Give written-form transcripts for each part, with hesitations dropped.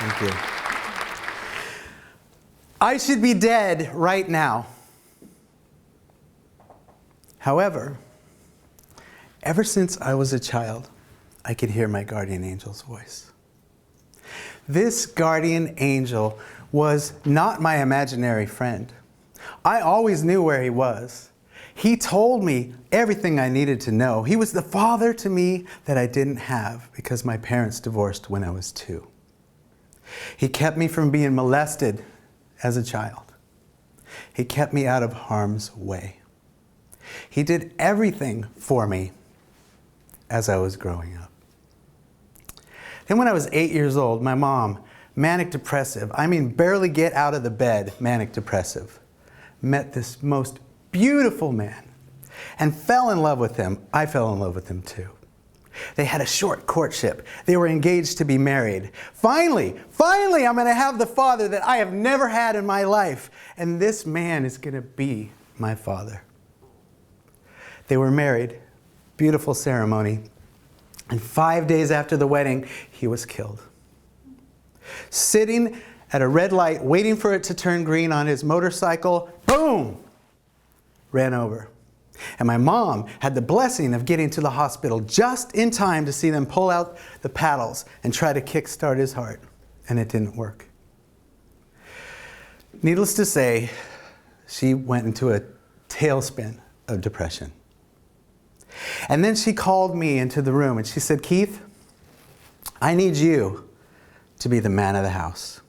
Thank you. I should be dead right now. However, ever since I was a child, I could hear my guardian angel's voice. This guardian angel was not my imaginary friend. I always knew where he was. He told me everything I needed to know. He was the father to me that I didn't have because my parents divorced when I was 2. He kept me from being molested as a child. He kept me out of harm's way. He did everything for me as I was growing up. Then when I was 8 years old, my mom, manic depressive, barely get out of the bed, manic depressive, met this most beautiful man and fell in love with him. I fell in love with him too. They had a short courtship. They were engaged to be married. Finally, I'm going to have the father that I have never had in my life. And this man is going to be my father. They were married. Beautiful ceremony. And 5 days after the wedding, he was killed. Sitting at a red light, waiting for it to turn green on his motorcycle, boom, ran over. And my mom had the blessing of getting to the hospital just in time to see them pull out the paddles and try to kickstart his heart. And it didn't work. Needless to say, she went into a tailspin of depression. And then she called me into the room and she said, Keith, I need you to be the man of the house.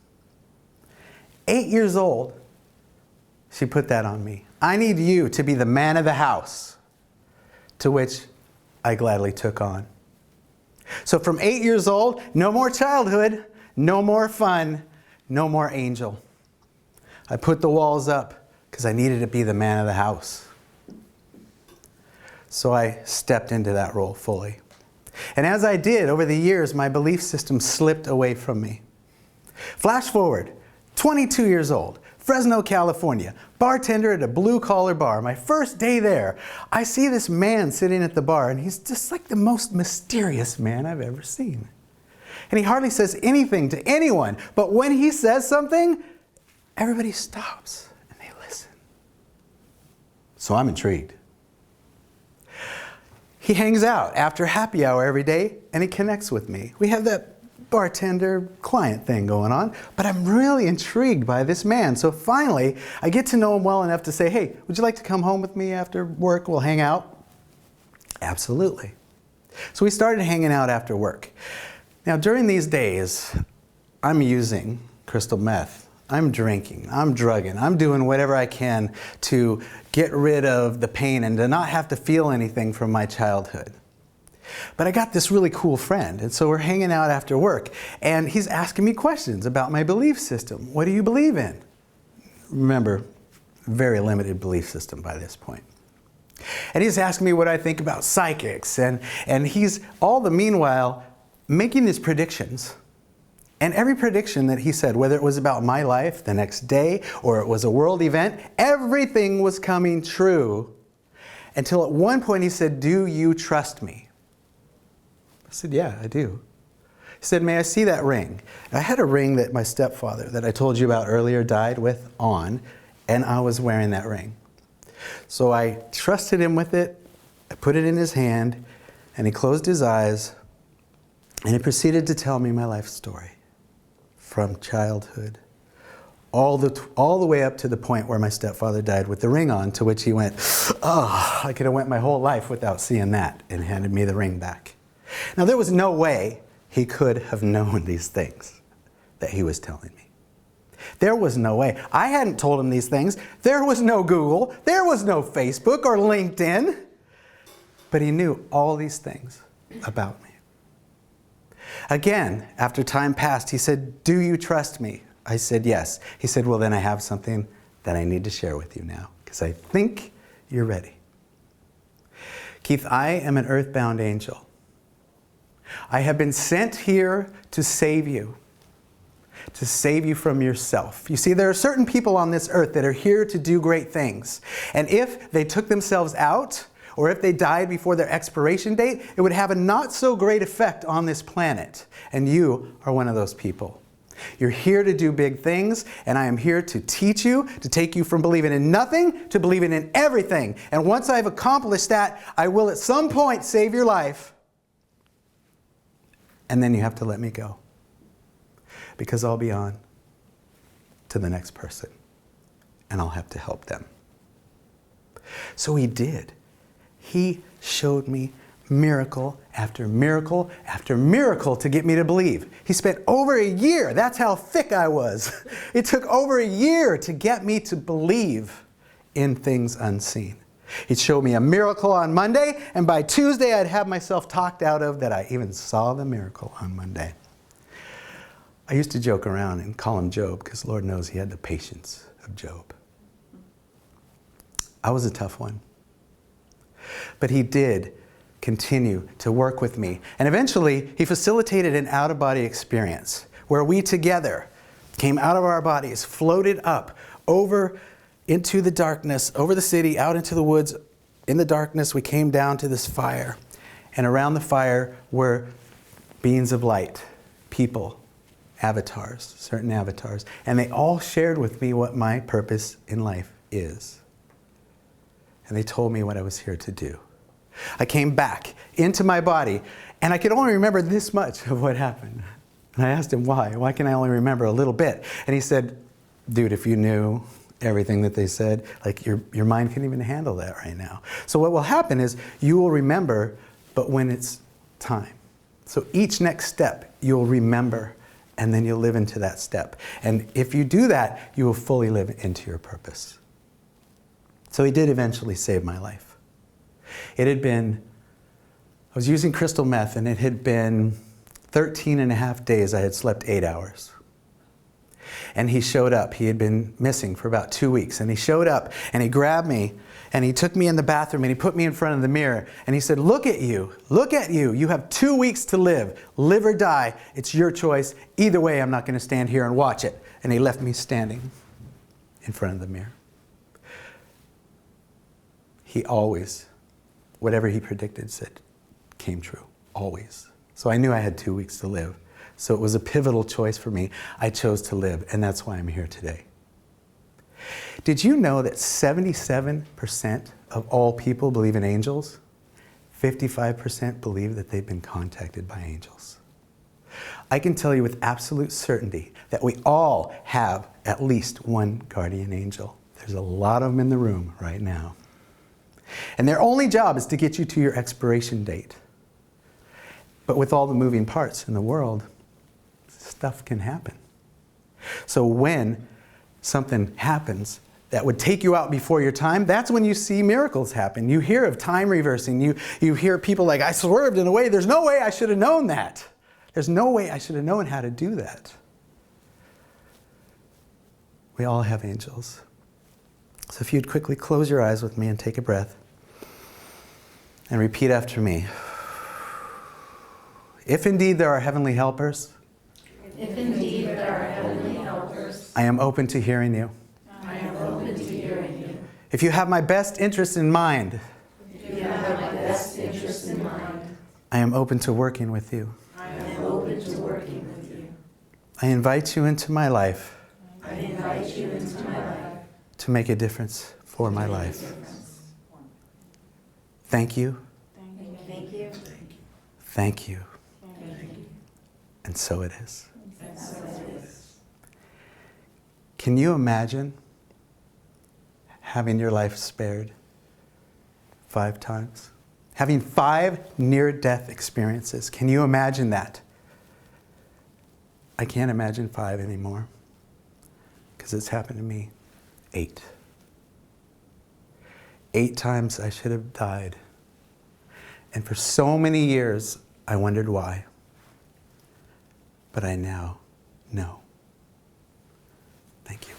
8 years old, she put that on me. I need you to be the man of the house, to which I gladly took on. So from 8 years old, no more childhood, no more fun, no more angel. I put the walls up because I needed to be the man of the house. So I stepped into that role fully. And as I did, over the years, my belief system slipped away from me. Flash forward, 22 years old, Fresno, California, bartender at a blue-collar bar. My first day there, I see this man sitting at the bar, and he's just like the most mysterious man I've ever seen. And he hardly says anything to anyone, but when he says something, everybody stops and they listen. So I'm intrigued. He hangs out after happy hour every day, and he connects with me. We have that bartender-client thing going on, but I'm really intrigued by this man. So finally, I get to know him well enough to say, hey, would you like to come home with me after work? We'll hang out. Absolutely. So we started hanging out after work. Now, during these days, I'm using crystal meth. I'm drinking, I'm drugging, I'm doing whatever I can to get rid of the pain and to not have to feel anything from my childhood. But I got this really cool friend, and so we're hanging out after work, and he's asking me questions about my belief system. What do you believe in? Remember, very limited belief system by this point. And he's asking me what I think about psychics, and he's all the meanwhile making these predictions. And every prediction that he said, whether it was about my life the next day or it was a world event, everything was coming true. Until at one point he said, do you trust me? I said, yeah, I do. He said, may I see that ring? I had a ring that my stepfather, that I told you about earlier, died with on, and I was wearing that ring. So I trusted him with it, I put it in his hand, and he closed his eyes, and he proceeded to tell me my life story. From childhood, all the way up to the point where my stepfather died with the ring on, to which he went, oh, I could have went my whole life without seeing that, and handed me the ring back. Now, there was no way he could have known these things that he was telling me. There was no way. I hadn't told him these things. There was no Google. There was no Facebook or LinkedIn. But he knew all these things about me. Again, after time passed, he said, do you trust me? I said, yes. He said, well, then I have something that I need to share with you now, because I think you're ready. Keith, I am an earthbound angel. I have been sent here to save you from yourself. You see, there are certain people on this earth that are here to do great things. And if they took themselves out, or if they died before their expiration date, it would have a not so great effect on this planet. And you are one of those people. You're here to do big things, and I am here to teach you, to take you from believing in nothing to believing in everything. And once I've accomplished that, I will at some point save your life. And then you have to let me go. Because I'll be on to the next person, and I'll have to help them. So he did. He showed me miracle after miracle after miracle to get me to believe. He spent over a year. That's how thick I was. It took over a year to get me to believe in things unseen. He'd show me a miracle on Monday, and by Tuesday I'd have myself talked out of that I even saw the miracle on Monday. I used to joke around and call him Job, because Lord knows he had the patience of Job. I was a tough one. But he did continue to work with me. And eventually, he facilitated an out-of-body experience where we together came out of our bodies, floated up over into the darkness, over the city, out into the woods. In the darkness, we came down to this fire. And around the fire were beings of light, people, avatars, certain avatars. And they all shared with me what my purpose in life is. And they told me what I was here to do. I came back into my body, and I could only remember this much of what happened. And I asked him why. Why can I only remember a little bit? And he said, dude, if you knew everything that they said, like your mind can't even handle that right now. So what will happen is you will remember, but when it's time. So each next step you'll remember, and then you'll live into that step. And if you do that, you will fully live into your purpose. So he did eventually save my life. It had been, I was using crystal meth, and it had been 13 and a half days. I had slept 8 hours. And he showed up. He had been missing for about 2 weeks. And he showed up, and he grabbed me, and he took me in the bathroom, and he put me in front of the mirror. And he said, look at you. Look at you. You have 2 weeks to live. Live or die. It's your choice. Either way, I'm not going to stand here and watch it. And he left me standing in front of the mirror. He always, whatever he predicted said, came true. Always. So I knew I had 2 weeks to live. So it was a pivotal choice for me. I chose to live, and that's why I'm here today. Did you know that 77% of all people believe in angels? 55% believe that they've been contacted by angels. I can tell you with absolute certainty that we all have at least one guardian angel. There's a lot of them in the room right now. And their only job is to get you to your expiration date. But with all the moving parts in the world, stuff can happen. So when something happens that would take you out before your time, that's when you see miracles happen. You hear of time reversing. You hear people like, I swerved in a way, there's no way I should have known that. There's no way I should have known how to do that. We all have angels. So if you'd quickly close your eyes with me and take a breath and repeat after me. If indeed there are heavenly helpers, if indeed there are heavenly helpers, I am open to hearing you. I am open to hearing you. If you have my best interest in mind, If you have my best interest in mind, I am open to working with you. I am open to working with you. I invite you into my life I invite you into my life to make a difference for my life. Thank you. Thank you. Thank you. Thank you. And so it is. And so it is. Can you imagine having your life spared 5 times? Having 5 near-death experiences. Can you imagine that? I can't imagine 5 anymore because it's happened to me 8. 8 times I should have died. And for so many years, I wondered why. But I now know. Thank you.